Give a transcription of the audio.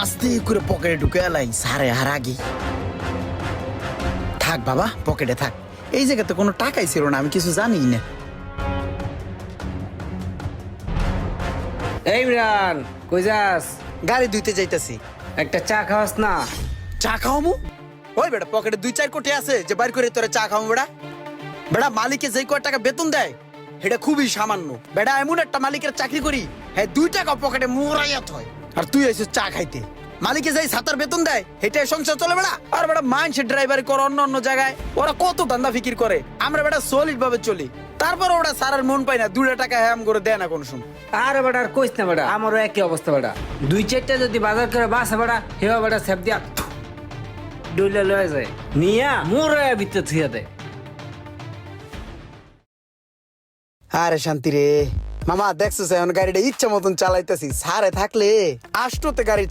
আস্তে করে পকেটে ঢুকে এলাই সারে হার আগে। থাক বাবা, পকেটে থাক। এই জায়গাতে কোনো টাকাই ছিল না, আমি কিছু জানি না। এই ইমরান, কই যাস? গাড়ি ধুইতে যাইতাছি। একটা চা খাওয়াস না? চা খাওয়ামু? ওই বেটা পকেটে 2-4 কোটি আছে যে বাইর করে তোরে চা খাওয়ামু? বেটা বেটা মালিকে যেই কয় টাকা বেতন দেয় এটা খুবই সামান্য। বেটা এমন একটা মালিকের চাকরি করি, হ্যাঁ 2 টাকা পকেটে মুরাইয়াত হয়, আর তুই এসে চা খাইতে। মালিকে যাই 7 বেতন দেয় সেটাই সংসার চলে বেটা। আর বেটা মাইন্সের ড্রাইভার করে অন্য অন্য জায়গায়, ওরা কত ধান্দা ফিকির করে। আমরা বেটা সলিড ভাবে চলি, তারপর ওরা সারার মন পায় না, 2 টাকা হ্যাম করে দেয় না কোনো সময়। আরে বেটা আর কইস না বেটা, আমারও একই অবস্থা বেটা। 2-4টা যদি বাজার করে বাসা বেটা, হেওয়া বেটা সেপ দিয়া ডইলে লয়ে যায়, নিয়া মুরায়া ভিতরে থুইয়া দেয়। আরে শান্তি রে মামা, দেখছো এখন গাড়িটা ইচ্ছা মতন চালাইতেছি। সারে থাকলে আষ্টতে গাড়ি